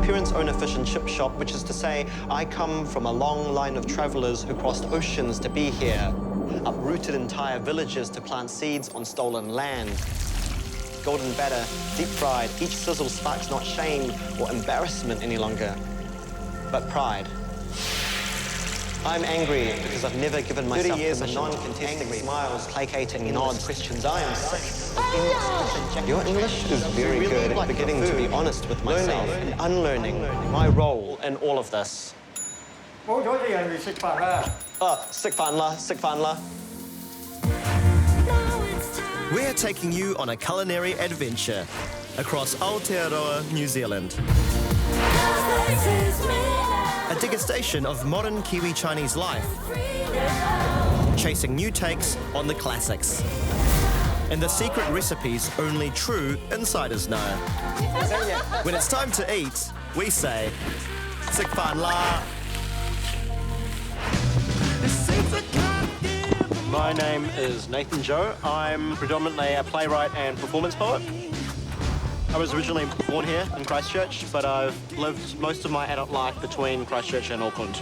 parents own a fish and chip shop, which is to say, I come from a long line of travelers who crossed oceans to be here, uprooted entire villages to plant seeds on stolen land. Golden batter, deep fried, each sizzle sparks not shame or embarrassment any longer, but pride. I'm angry because I've never given myself 30 years of non-contesting smiles, placating nods, questions. I am sick of English. Your English is very good at beginning to be honest with myself and unlearning my role in all of this. Sick fan la. We're taking you on a culinary adventure across Aotearoa, New Zealand. A degustation of modern Kiwi-Chinese life, chasing new takes on the classics, and the secret recipes only true insiders know. When it's time to eat, we say, "Sick fan la." My name is Nathan Joe. I'm predominantly a playwright and performance poet. I was originally born here in Christchurch, but I've lived most of my adult life between Christchurch and Auckland.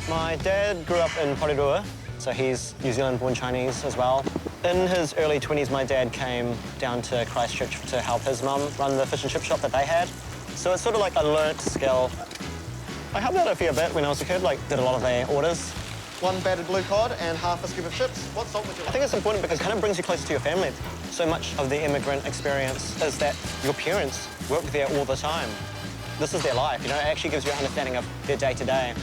My dad grew up in Prodigy, so he's New Zealand-born Chinese as well. In his early 20s, my dad came down to Christchurch to help his mum run the fish and chip shop that they had. So it's sort of like a learnt skill. I helped out a fair bit when I was a kid, like did a lot of their orders. 1 battered blue cod and half a scoop of chips. What salt would you like? I think it's important because it kind of brings you closer to your family. So much of the immigrant experience is that your parents work there all the time. This is their life, you know, it actually gives you an understanding of their day-to-day.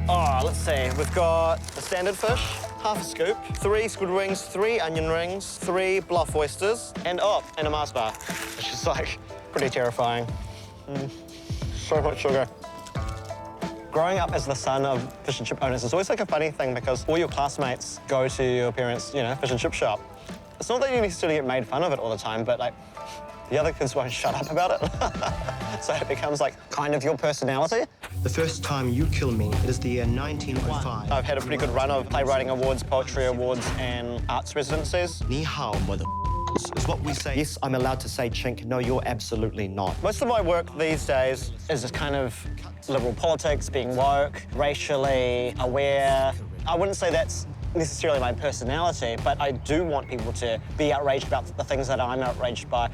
Oh, let's see, we've got the standard fish, half a scoop, 3 squid rings, 3 onion rings, 3 bluff oysters, and a Mars bar, which is like pretty terrifying. So much sugar. Growing up as the son of fish and chip owners is always like a funny thing because all your classmates go to your parents', fish and chip shop. It's not that you necessarily get made fun of it all the time, but like the other kids won't shut up about it. So it becomes like kind of your personality. The first time you kill me, it is the year 1905. I've had a pretty good run of playwriting awards, poetry awards, and arts residencies. Ni hao, mother is what we say. Yes, I'm allowed to say chink. No, you're absolutely not. Most of my work these days is just kind of liberal politics, being woke, racially aware. I wouldn't say that's necessarily my personality, but I do want people to be outraged about the things that I'm outraged by.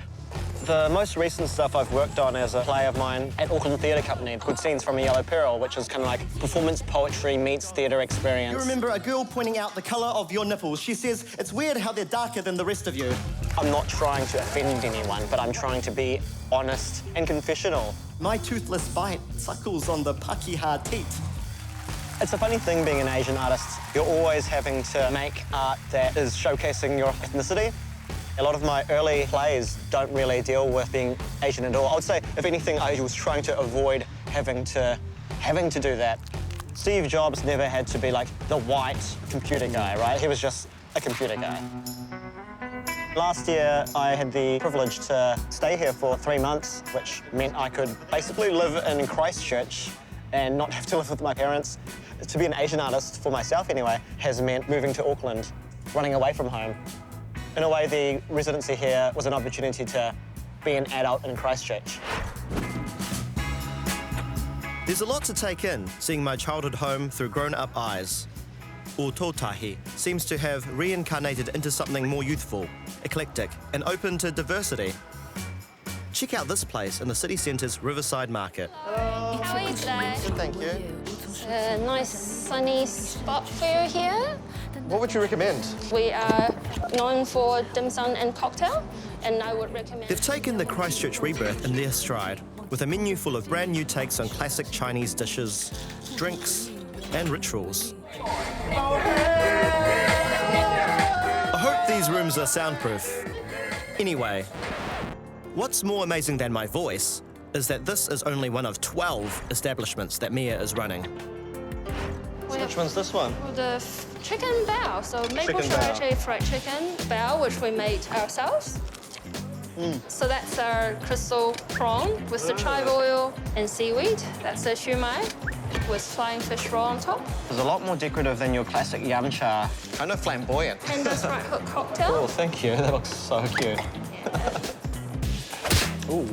The most recent stuff I've worked on is a play of mine at Auckland Theatre Company called Scenes from a Yellow Peril, which is kind of like performance poetry meets theatre experience. You remember a girl pointing out the colour of your nipples. She says, it's weird how they're darker than the rest of you. I'm not trying to offend anyone, but I'm trying to be honest and confessional. My toothless bite suckles on the pakiha teat. It's a funny thing being an Asian artist. You're always having to make art that is showcasing your ethnicity. A lot of my early plays don't really deal with being Asian at all. I would say, if anything, I was trying to avoid having to do that. Steve Jobs never had to be like the white computer guy, right? He was just a computer guy. Last year, I had the privilege to stay here for 3 months, which meant I could basically live in Christchurch and not have to live with my parents. To be an Asian artist, for myself anyway, has meant moving to Auckland, running away from home. In a way, the residency here was an opportunity to be an adult in Christchurch. There's a lot to take in, seeing my childhood home through grown-up eyes. Ōtautahi seems to have reincarnated into something more youthful, eclectic, and open to diversity. Check out this place in the city centre's Riverside Market. Hello. How are you today? Good, thank you. It's a nice sunny spot for you here. What would you recommend? We are known for dim sum and cocktail, and I would recommend... They've taken the Christchurch rebirth in their stride, with a menu full of brand new takes on classic Chinese dishes, drinks, and rituals. I hope these rooms are soundproof. Anyway, what's more amazing than my voice is that this is only one of 12 establishments that Mia is running. Which one's this one? The chicken bao, so maple Chicken bao. sriracha fried chicken bao, which we made ourselves. So that's our crystal prawn with the chive oil and seaweed. That's the shumai with flying fish roll on top. It's a lot more decorative than your classic yam cha. Kind of flamboyant. Panda's right hook cocktail. Oh, thank you. That looks so cute. Ooh.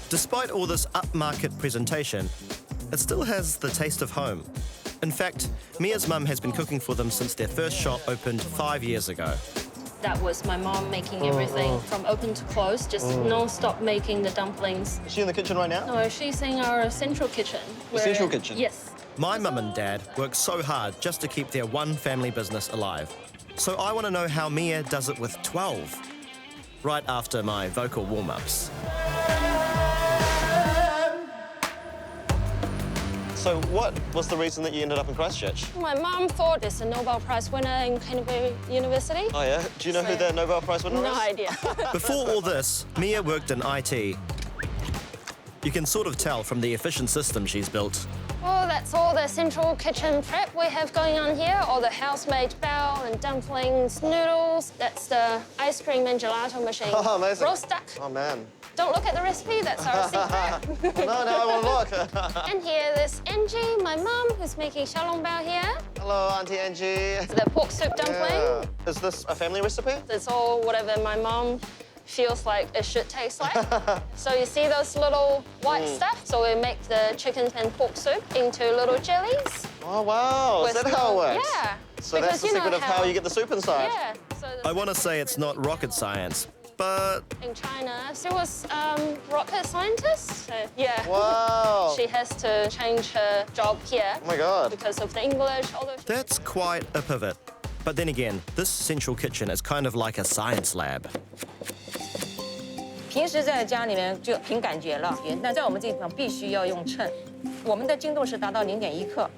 Despite all this upmarket presentation, it still has the taste of home. In fact, Mia's mum has been cooking for them since their first shop opened 5 years ago. That was my mom making everything from open to close, just non-stop making the dumplings. Is she in the kitchen right now? No, she's in our central kitchen. The central kitchen? Yes. My mum and dad work so hard just to keep their one family business alive. So I want to know how Mia does it with 12, right after my vocal warm-ups. So what was the reason that you ended up in Christchurch? My mom thought it's a Nobel Prize winner in Canterbury University. Oh, yeah? Do you know who the Nobel Prize winner is? No idea. Before all this, Mia worked in IT. You can sort of tell from the efficient system she's built. Oh, that's all the central kitchen prep we have going on here. All the house-made bao and dumplings, noodles. That's the ice cream and gelato machine. Oh, amazing. Roast duck. Oh, man. Don't look at the recipe, that's our secret. No, I want to look. And here, there's Angie, my mum, who's making xiaolong bao here. Hello, Auntie Angie. The pork soup dumpling. Yeah. Is this a family recipe? It's all whatever my mum feels like it should taste like. So you see those little white stuff? So we make the chicken and pork soup into little jellies. Oh, wow. Is that how it works? Yeah. So that's the secret of how you get the soup inside? Yeah. So I want to say it's not rocket science, but in China, she was rocket scientist. So, yeah. Wow. She has to change her job here. Oh, my God. Because of the English, all those. that's quite a pivot. But then again, this central kitchen is kind of like a science lab. 平时在家里面就凭感觉了，但在我们这地方必须要用秤。我们的精度是达到0.1克，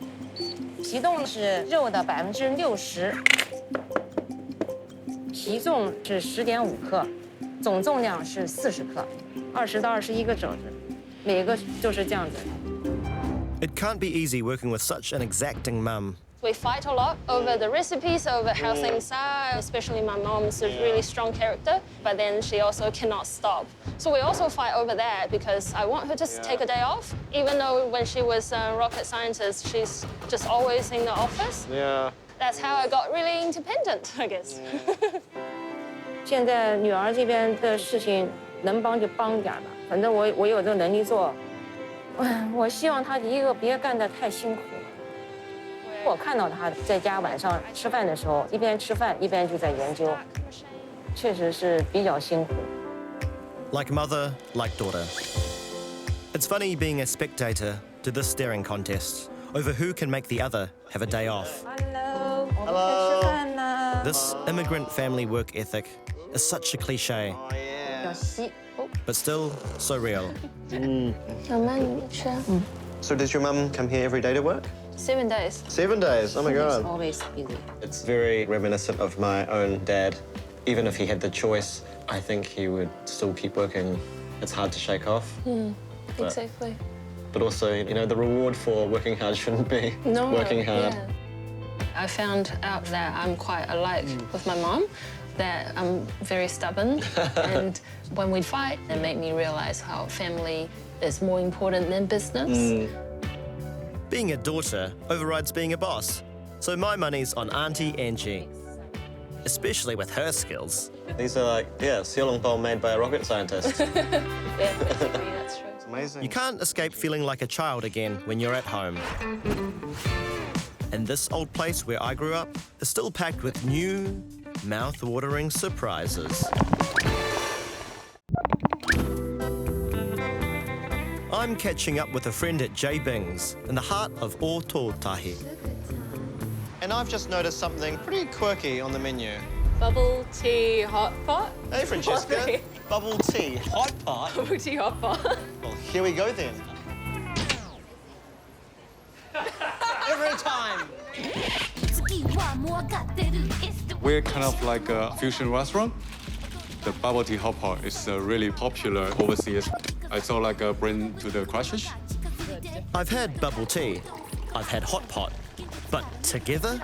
皮冻是肉的60%，皮重是10.5克，总重量是40克，20到21个肘子，每个就是这样子。 It can't be easy working with such an exacting mum. We fight a lot over the recipes, over how things are, especially my mom's a really strong character, but then she also cannot stop. So we also fight over that because I want her to take a day off, even though when she was a rocket scientist, she's just always in the office. Yeah. That's how I got really independent, I guess. 现在女儿这边的事情能帮就帮点吧，反正我有这个能力做。我希望她第一个别干得太辛苦。 我看到他在家晚上吃饭的时候，一边吃饭一边就在研究，确实是比较辛苦。 Like mother, like daughter. It's funny being a spectator to this staring contest over who can make the other have a day off. Hello， 我们在吃饭呢。 This immigrant family work ethic is such a cliche, 要吸。 but still so real. So does your mum come here every day to work? 7 days. 7 days. Oh, my God. Always busy. It's very reminiscent of my own dad. Even if he had the choice, I think he would still keep working. It's hard to shake off. Exactly. But also, you know, the reward for working hard shouldn't be working hard. Yeah. I found out that I'm quite alike with my mom, that I'm very stubborn. And when we fight, it made me realize how family is more important than business. Being a daughter overrides being a boss, so my money's on Auntie Angie, especially with her skills. These are like, yeah, xiaolong bao made by a rocket scientist. Yeah, basically, that's true. Amazing. You can't escape feeling like a child again when you're at home. And this old place where I grew up is still packed with new, mouth-watering surprises. I'm catching up with a friend at J Bing's in the heart of Ototahi. And I've just noticed something pretty quirky on the menu. Bubble tea hot pot. Hey, Francesca. Bubble tea, hot pot. Bubble tea hot pot. Well, here we go then. Every time. We're kind of like a fusion restaurant. The bubble tea hot pot is really popular overseas. I saw like a bring to the Christchurch. I've had bubble tea, I've had hot pot, but together?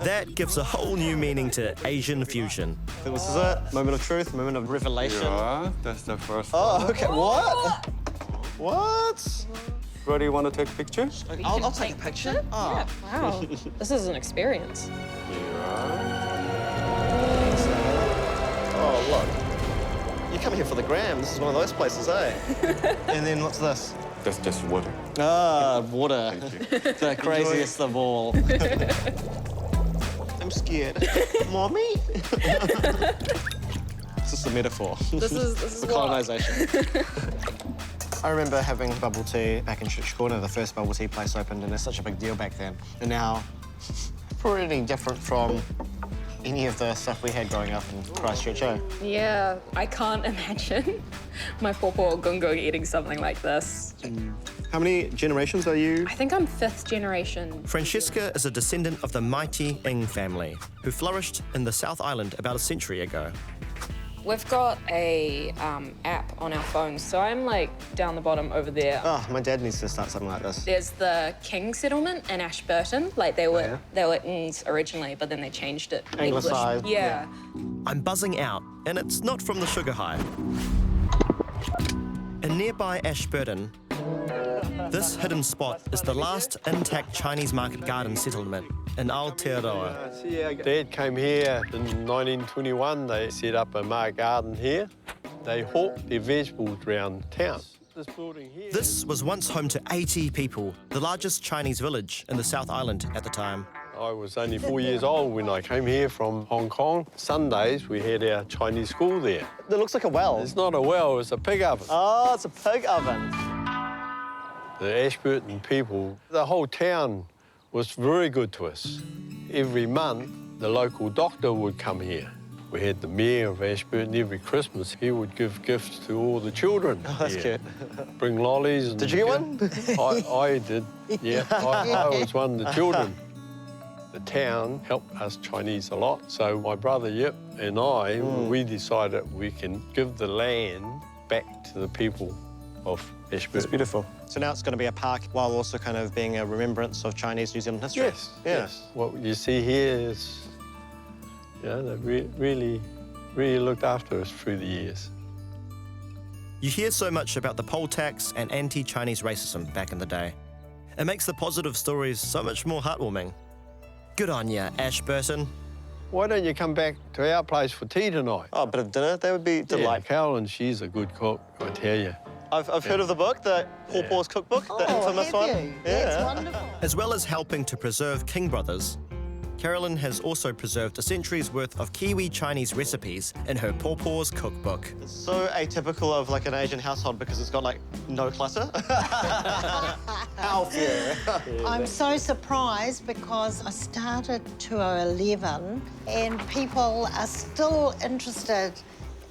That gives a whole new meaning to Asian fusion. This is it. Moment of truth, moment of revelation. Yeah, that's the first Oh, one. okay. What? What? Ready, want to take a picture? I'll take a picture. Oh. Wow. This is an experience. Oh, look. You come here for the gram. This is one of those places, eh? And then what's this? That's just water. Ah, water. Thank you. The craziest of all. I'm scared. Mommy? It's just a metaphor. This is for what? colonisation. I remember having bubble tea back in Church Corner, the first bubble tea place opened, and it's such a big deal back then. And now, pretty different from any of the stuff we had growing up in Christchurch, eh? Yeah, I can't imagine my pawpaw or gungung eating something like this. How many generations are you? I think I'm 5th generation. Francesca is a descendant of the mighty Ng family, who flourished in the South Island about a century ago. We've got a app on our phones, so I'm like down the bottom over there. Oh, my dad needs to start something like this. There's the King settlement in Ashburton. Like they were Ngs originally, but then they changed it. Anglicised. Yeah. I'm buzzing out, and it's not from the sugar high. In nearby Ashburton, this hidden spot is the last intact Chinese market garden settlement in Aotearoa. Dad came here in 1921. They set up a market garden here. They hawked their vegetables around town. This building here... This was once home to 80 people, the largest Chinese village in the South Island at the time. I was only 4 years old when I came here from Hong Kong. Sundays, we had our Chinese school there. It looks like a well. It's not a well, it's a pig oven. Oh, it's a pig oven. The Ashburton people, the whole town was very good to us. Every month, the local doctor would come here. We had the mayor of Ashburton every Christmas. He would give gifts to all the children. Oh, that's here. cute. Bring lollies. And Did you get one? I did, yeah. I was one of the children. The town helped us Chinese a lot. So my brother Yip and I, we decided we can give the land back to the people of Ashburton. It's beautiful. So now it's going to be a park while also kind of being a remembrance of Chinese New Zealand history. Yes, yes. What you see here is, you know, they really looked after us through the years. You hear so much about the poll tax and anti-Chinese racism back in the day. It makes the positive stories so much more heartwarming. Good on ya, Ashburton. Why don't you come back to our place for tea tonight? Oh, a bit of dinner, that would be delightful. Yeah, Carolyn, she's a good cook, I tell you. I've heard of the book, the Pawpaw's Cookbook, the infamous one. Yeah. That's wonderful. As well as helping to preserve King Brothers, Carolyn has also preserved a century's worth of Kiwi-Chinese recipes in her Pawpaw's Cookbook. It's so atypical of like an Asian household because it's got like no clutter. How few. I'm so surprised because I started 2011 and people are still interested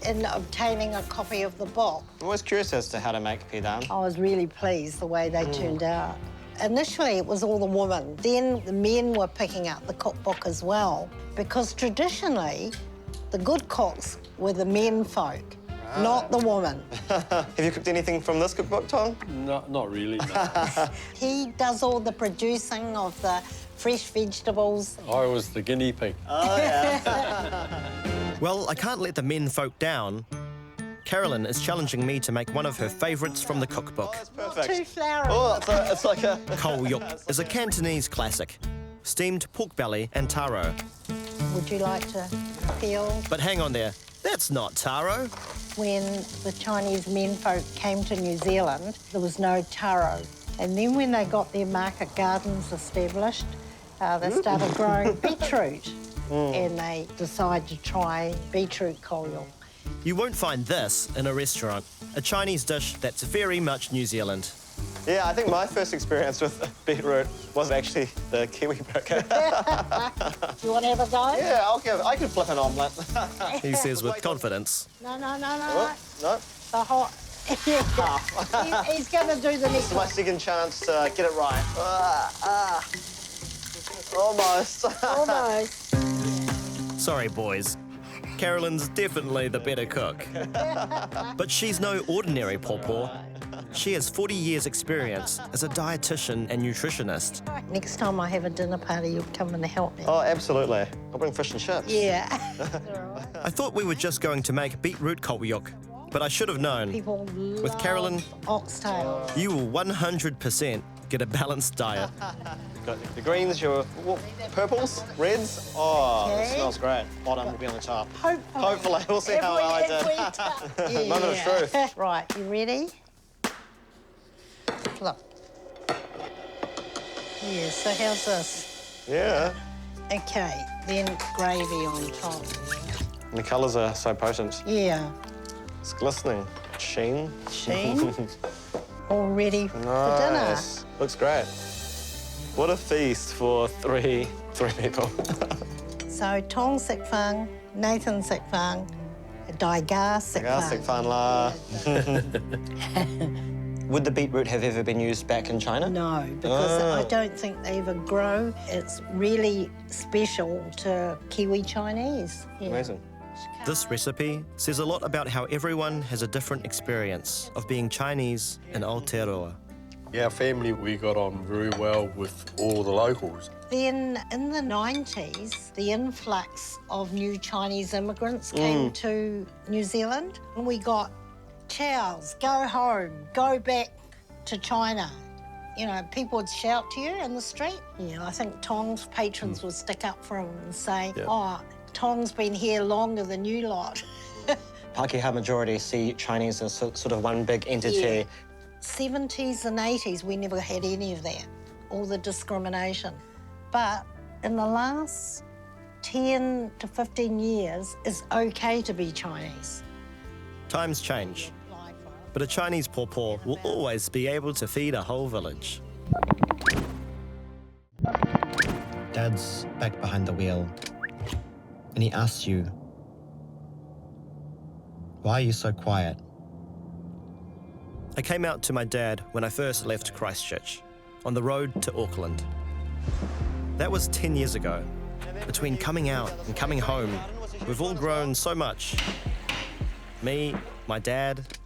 in obtaining a copy of the book. I'm always curious as to how to make pidam. I was really pleased the way they turned out. Initially, it was all the women. Then the men were picking up the cookbook as well, because traditionally, the good cooks were the men folk, not the women. Have you cooked anything from this cookbook, Tom? Not really, no. He does all the producing of the fresh vegetables. I was the guinea pig. Oh, yeah. Well, I can't let the men folk down. Carolyn is challenging me to make one of her favourites from the cookbook. That's perfect. Too flowery. Oh, it's like a... Kol yuk is a Cantonese classic. Steamed pork belly and taro. Would you like to feel? But hang on there, that's not taro. When the Chinese menfolk came to New Zealand, there was no taro. And then when they got their market gardens established, they started growing beetroot. And they decided to try beetroot kol yuk. You won't find this in a restaurant, a Chinese dish that's very much New Zealand. Yeah, I think my first experience with beetroot was actually the Kiwi burger. You want to have a go? Yeah, I can flip an omelette. He says with confidence. No. Oh, no, The hot. He's going to do the next this is my one. second chance to get it right. Almost. Almost. Sorry, boys. Carolyn's definitely the better cook. But she's no ordinary pawpaw. She has 40 years' experience as a dietitian and nutritionist. Next time I have a dinner party, you'll come and help me. Oh, absolutely. I'll bring fish and chips. Yeah. I thought we were just going to make beetroot kol yuk, but I should have known. People With Carolyn, oxtail. you will 100% get a balanced diet. Got the greens, your purples, reds. Oh, Okay. it smells great. Bottom will be on the top. Hopefully. Hopefully. We'll see how well I did. Moment of truth. Right, you ready? Flip. Yeah, so how's this? Yeah. Okay, then gravy on top. And the colours are so potent. Yeah. It's glistening. Sheen. Sheen. All ready for dinner. Nice. Looks great. What a feast for three people. So Tong Sik Fang, Nathan Sik Fang, Dai Ga Sik Fantastic Fang. fun la. Would the beetroot have ever been used back in China? No, because I don't think they ever grow. It's really special to Kiwi-Chinese. Yeah. Amazing. This recipe says a lot about how everyone has a different experience of being Chinese in Aotearoa. Our family, we got on very well with all the locals. Then in the 90s, the influx of new Chinese immigrants came to New Zealand, and we got chows, go home, go back to China. You know, people would shout to you in the street. Yeah, I think Tong's patrons would stick up for him and say, oh, Tong's been here longer than you lot. Pākehā majority see Chinese as sort of one big entity. Yeah. 70s and 80s, we never had any of that, all the discrimination. But in the last 10 to 15 years, it's okay to be Chinese. Times change, but a Chinese pawpaw will always be able to feed a whole village. Dad's back behind the wheel, and he asks you, why are you so quiet? I came out to my dad when I first left Christchurch, on the road to Auckland. That was 10 years ago. Between coming out and coming home, we've all grown so much. Me, my dad,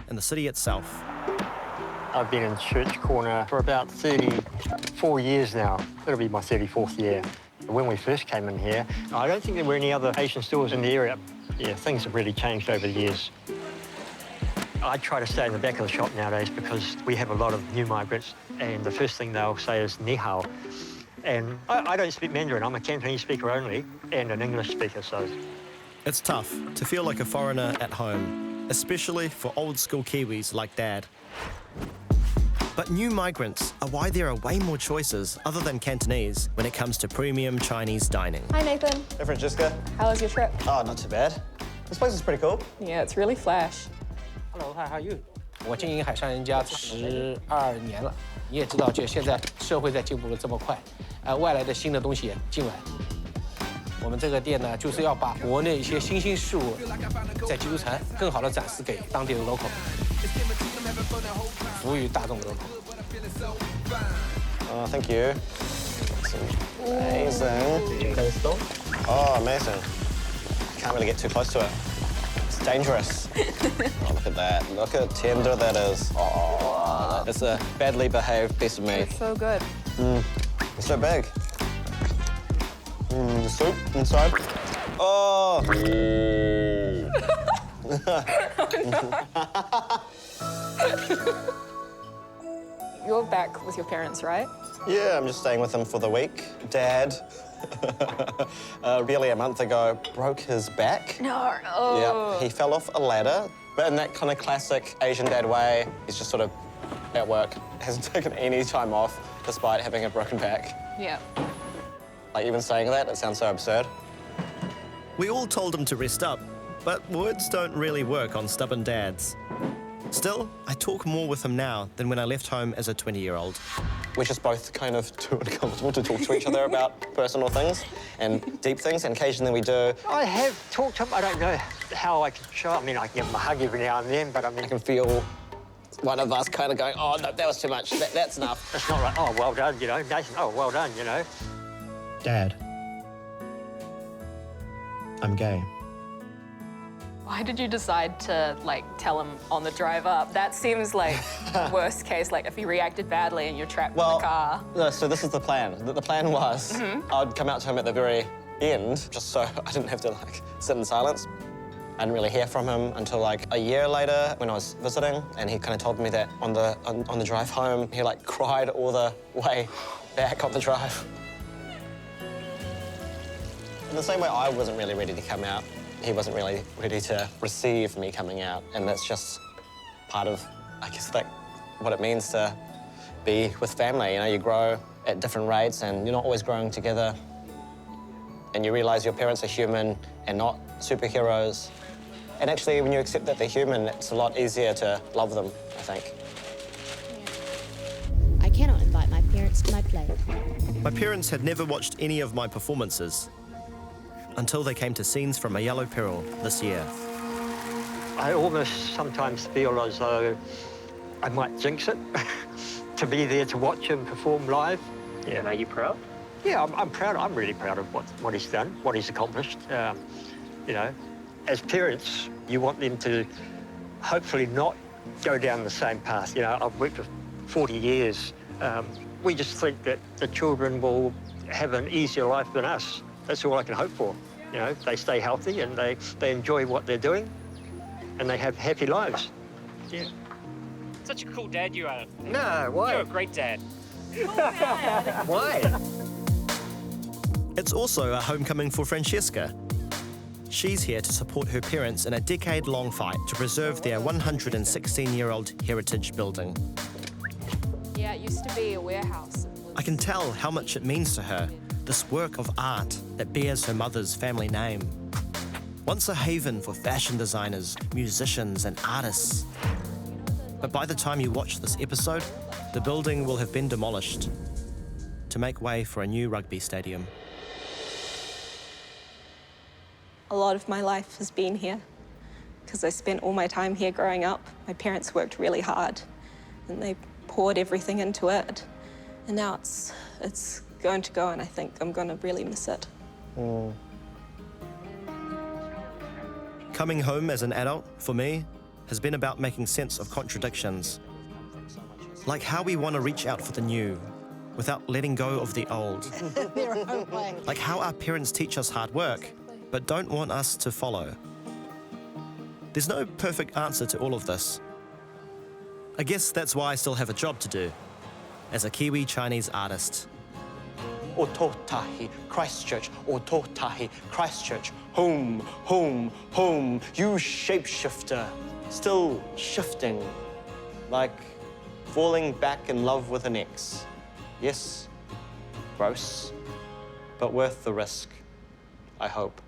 and the city itself. I've been in Church Corner for about 34 years now. It'll be my 34th year. When we first came in here, I don't think there were any other Asian stores in the area. Yeah, things have really changed over the years. I try to stay in the back of the shop nowadays because we have a lot of new migrants, and the first thing they'll say is ni hao. And I don't speak Mandarin. I'm a Cantonese speaker only and an English speaker, so... It's tough to feel like a foreigner at home, especially for old-school Kiwis like Dad. But new migrants are why there are way more choices other than Cantonese when it comes to premium Chinese dining. Hi, Nathan. Hey, Francesca. How was your trip? Oh, not too bad. This place is pretty cool. Yeah, it's really flash. Hello, how are you? 我经营海上人家12年了，你也知道，就现在社会在进步的这么快，外来的新的东西也进来。我们这个店呢，就是要把国内一些新兴事物在基督城更好的展示给当地的 local， 服务于大众的 local。 Oh, thank you. It's amazing. Oh, amazing. Can't really get too close to it. It's dangerous. Oh, look at that. Look how tender that is. Oh, it's a badly behaved piece of meat. It's so good. It's so big. The soup inside. Oh! You're back with your parents, right? Yeah, I'm just staying with him for the week. Dad, barely a month ago, broke his back. No. Oh. Yeah, he fell off a ladder, but in that kind of classic Asian dad way, he's just sort of at work, hasn't taken any time off despite having a broken back. Yeah. Like, even saying that, it sounds so absurd. We all told him to rest up, but words don't really work on stubborn dads. Still, I talk more with him now than when I left home as a 20-year-old. We're just both kind of too uncomfortable to talk to each other about personal things and deep things, and occasionally we do. I have talked to him. I don't know how I can show it. I mean, I can give him a hug every now and then, but I mean... I can feel one of us kind of going, oh, no, that was too much. That's enough. It's not like, oh, well done, you know, Nathan, oh, well done, you know. Dad, I'm gay. Why did you decide to, like, tell him on the drive up? That seems like worst case, like if he reacted badly and you're trapped in the car. No, so this is the plan. The plan was I'd come out to him at the very end, just so I didn't have to, like, sit in silence. I didn't really hear from him until, like, a year later when I was visiting, and he kind of told me that on the drive home, he, like, cried all the way back on the drive. In the same way I wasn't really ready to come out, he wasn't really ready to receive me coming out, and that's just part of, I guess, like, what it means to be with family. You know, you grow at different rates and you're not always growing together, and you realise your parents are human and not superheroes. And actually, when you accept that they're human, it's a lot easier to love them, I think. I cannot invite my parents to my play. My parents had never watched any of my performances until they came to scenes from A Yellow Peril this year. I almost sometimes feel as though I might jinx it to be there to watch him perform live. Yeah, and are you proud? Yeah, I'm proud. I'm really proud of what he's done, what he's accomplished. You know, as parents, you want them to hopefully not go down the same path. You know, I've worked for 40 years. We just think that the children will have an easier life than us. That's all I can hope for. You know, they stay healthy and they enjoy what they're doing and they have happy lives. Yeah. Such a cool dad you are. No, why? You're a great dad. Why? It's also a homecoming for Francesca. She's here to support her parents in a decade-long fight to preserve their 116-year-old heritage building. Yeah, it used to be a warehouse. I can tell how much it means to her, this work of art that bears her mother's family name. Once a haven for fashion designers, musicians and artists. But by the time you watch this episode, the building will have been demolished to make way for a new rugby stadium. A lot of my life has been here because I spent all my time here growing up. My parents worked really hard and they poured everything into it. And now it's going to go, and I think I'm going to really miss it. Coming home as an adult, for me, has been about making sense of contradictions. Like how we want to reach out for the new without letting go of the old. Like how our parents teach us hard work, but don't want us to follow. There's no perfect answer to all of this. I guess that's why I still have a job to do as a Kiwi-Chinese artist. Ototahi, Christchurch, Ototahi, Christchurch, home, home, home, you shapeshifter, still shifting, like falling back in love with an ex. Yes, gross, but worth the risk, I hope.